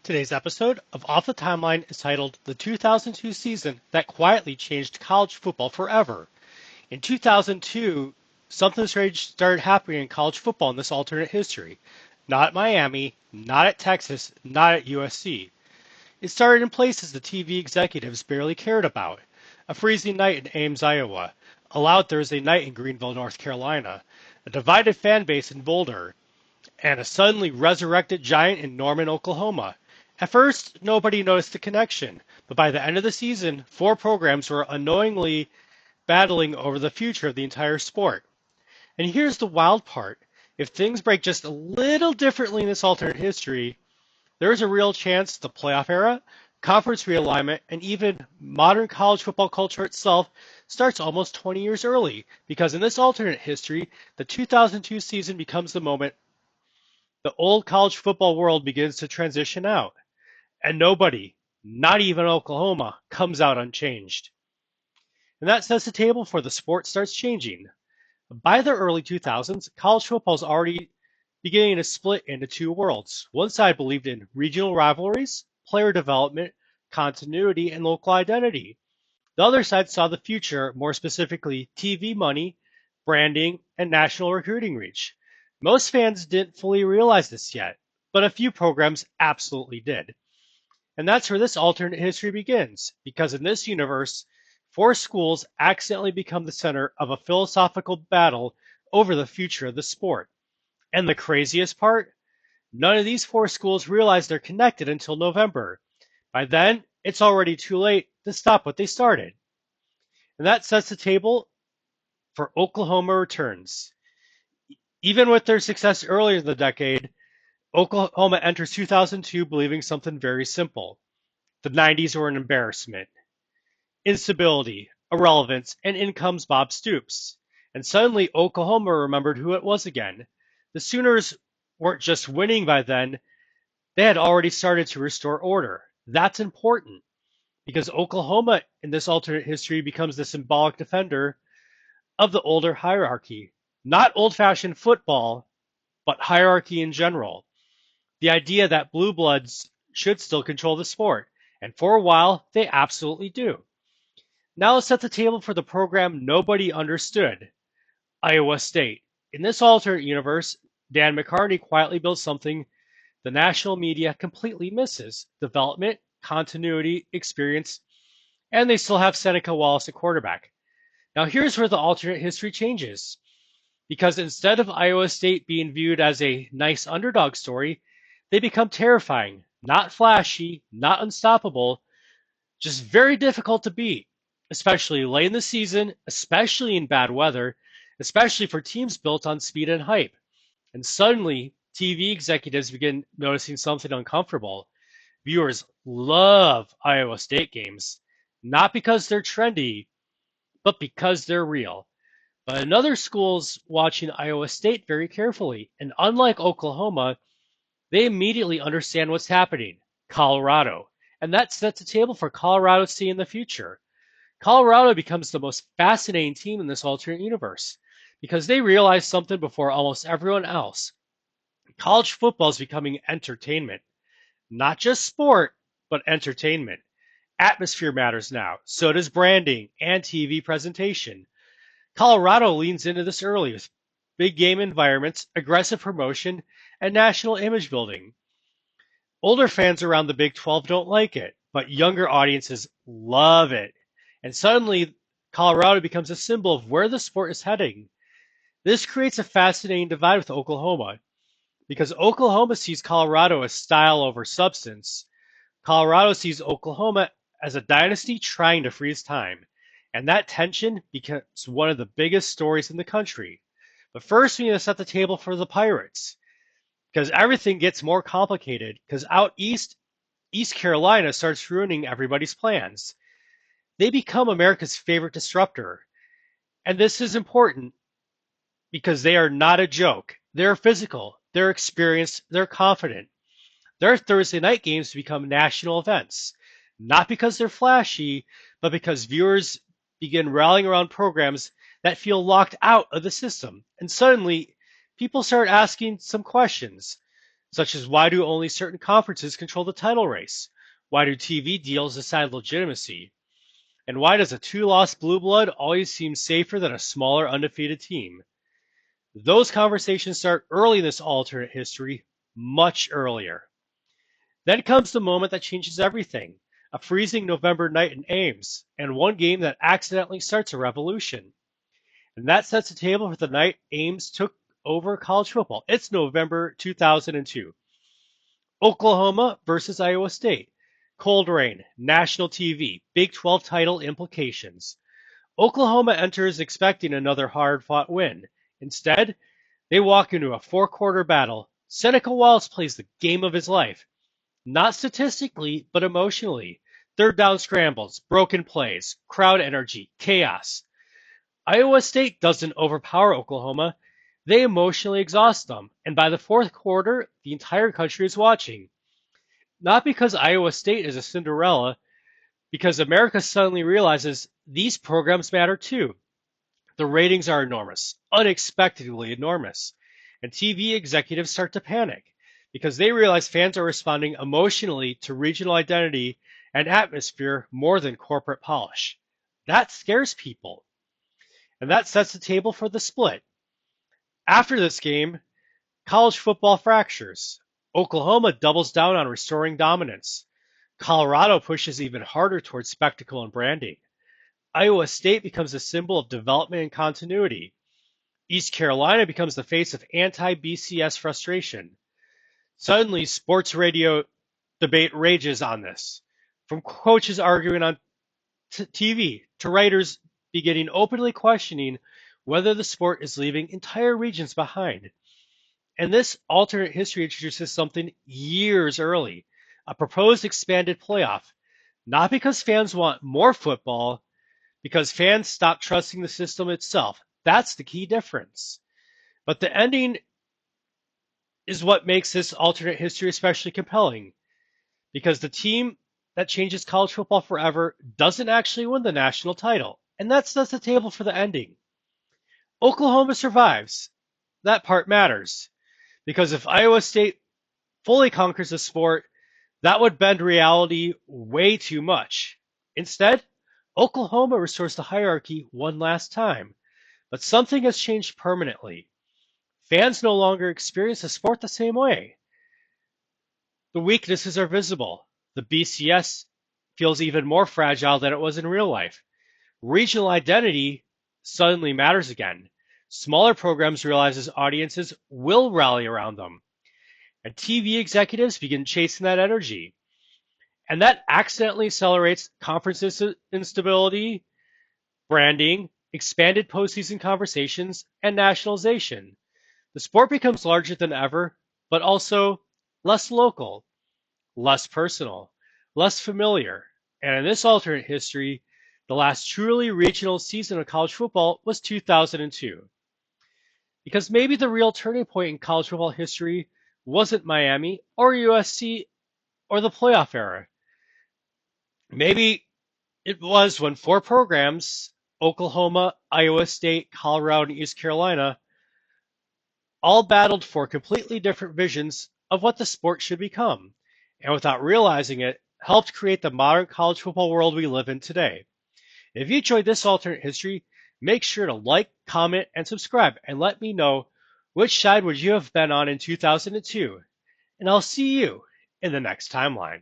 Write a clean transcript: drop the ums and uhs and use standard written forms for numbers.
Today's episode of Off the Timeline is titled The 2002 Season That Quietly Changed College Football Forever. In 2002, something strange started happening in college football in this alternate history. Not at Miami, not at Texas, not at USC. It started in places the TV executives barely cared about. A freezing night in Ames, Iowa. A loud Thursday night in Greenville, North Carolina. A divided fan base in Boulder, and a suddenly resurrected giant in Norman, Oklahoma. At first, nobody noticed the connection, but by the end of the season, four programs were unknowingly battling over the future of the entire sport. And here's the wild part. If things break just a little differently in this alternate history, there is a real chance the playoff era, conference realignment, and even modern college football culture itself starts almost 20 years early, because in this alternate history, the 2002 season becomes the moment the old college football world begins to transition out, and nobody, not even Oklahoma, comes out unchanged. And that sets the table for the sport starts changing. By the early 2000s, college football is already beginning to split into two worlds. One side believed in regional rivalries, player development, continuity, and local identity. The other side saw the future, more specifically TV money, branding, and national recruiting reach. Most fans didn't fully realize this yet, but a few programs absolutely did. And that's where this alternate history begins, because in this universe, four schools accidentally become the center of a philosophical battle over the future of the sport. And the craziest part? None of these four schools realize they're connected until November. By then, it's already too late to stop what they started. And that sets the table for Oklahoma returns. Even with their success earlier in the decade, Oklahoma enters 2002 believing something very simple. The 90s were an embarrassment. Instability, irrelevance, and in comes Bob Stoops. And suddenly Oklahoma remembered who it was again. The Sooners weren't just winning by then, they had already started to restore order. That's important because Oklahoma in this alternate history becomes the symbolic defender of the older hierarchy. Not old-fashioned football, but hierarchy in general. The idea that blue bloods should still control the sport. And for a while, they absolutely do. Now let's set the table for the program nobody understood, Iowa State. In this alternate universe, Dan McCartney quietly built something the national media completely misses: development, continuity, experience, and they still have Seneca Wallace at quarterback. Now here's where the alternate history changes. Because instead of Iowa State being viewed as a nice underdog story, they become terrifying, not flashy, not unstoppable, just very difficult to beat, especially late in the season, especially in bad weather, especially for teams built on speed and hype. And suddenly, TV executives begin noticing something uncomfortable. Viewers love Iowa State games, not because they're trendy, but because they're real. But another school's watching Iowa State very carefully, and unlike Oklahoma, they immediately understand what's happening. Colorado. And that sets the table for Colorado State in the future. Colorado becomes the most fascinating team in this alternate universe because they realize something before almost everyone else. College football is becoming entertainment. Not just sport, but entertainment. Atmosphere matters now. So does branding and TV presentation. Colorado leans into this early with big game environments, aggressive promotion, and national image building. Older fans around the Big 12 don't like it, but younger audiences love it. And suddenly, Colorado becomes a symbol of where the sport is heading. This creates a fascinating divide with Oklahoma, because Oklahoma sees Colorado as style over substance. Colorado sees Oklahoma as a dynasty trying to freeze time. And that tension becomes one of the biggest stories in the country. But first, we need to set the table for the Pirates, because everything gets more complicated, because out east, East Carolina starts ruining everybody's plans. They become America's favorite disruptor. And this is important because they are not a joke. They're physical, they're experienced, they're confident. Their Thursday night games become national events, not because they're flashy, but because viewers begin rallying around programs that feel locked out of the system. And suddenly, people start asking some questions. such as why do only certain conferences control the title race? Why do TV deals decide legitimacy? And why does a two-loss blue blood always seem safer than a smaller undefeated team? Those conversations start early in this alternate history, much earlier. Then comes the moment that changes everything, a freezing November night in Ames, and one game that accidentally starts a revolution. And that sets the table for the night Ames took over college football. It's November 2002. Oklahoma versus Iowa State. Cold rain, national TV, Big 12 title implications. Oklahoma enters expecting another hard-fought win. Instead, they walk into a four-quarter battle. Seneca Wallace plays the game of his life. Not statistically, but emotionally. Third down scrambles, broken plays, crowd energy, chaos. Iowa State doesn't overpower Oklahoma. They emotionally exhaust them. And by the fourth quarter, the entire country is watching. Not because Iowa State is a Cinderella, because America suddenly realizes these programs matter too. The ratings are enormous, unexpectedly enormous. And TV executives start to panic because they realize fans are responding emotionally to regional identity and atmosphere more than corporate polish. That scares people. And that sets the table for the split. After this game, college football fractures. Oklahoma doubles down on restoring dominance. Colorado pushes even harder towards spectacle and branding. Iowa State becomes a symbol of development and continuity. East Carolina becomes the face of anti-BCS frustration. Suddenly, sports radio debate rages on this, from coaches arguing on TV to writers beginning openly questioning whether the sport is leaving entire regions behind. And this alternate history introduces something years early, a proposed expanded playoff, not because fans want more football, because fans stop trusting the system itself. That's the key difference. But the ending is what makes this alternate history especially compelling, because the team that changes college football forever doesn't actually win the national title. And that sets the table for the ending. Oklahoma survives. That part matters. Because if Iowa State fully conquers the sport, that would bend reality way too much. Instead, Oklahoma restores the hierarchy one last time. But something has changed permanently. Fans no longer experience the sport the same way. The weaknesses are visible. The BCS feels even more fragile than it was in real life. Regional identity suddenly matters again. Smaller programs realize audiences will rally around them. And TV executives begin chasing that energy. And that accidentally accelerates conference instability, branding, expanded postseason conversations, and nationalization. The sport becomes larger than ever, but also less local, less personal, less familiar. And in this alternate history, the last truly regional season of college football was 2002. Because maybe the real turning point in college football history wasn't Miami or USC or the playoff era. Maybe it was when four programs, Oklahoma, Iowa State, Colorado, and East Carolina, all battled for completely different visions of what the sport should become, and without realizing it, helped create the modern college football world we live in today. If you enjoyed this alternate history, make sure to like, comment, and subscribe, and let me know which side would you have been on in 2002. And I'll see you in the next timeline.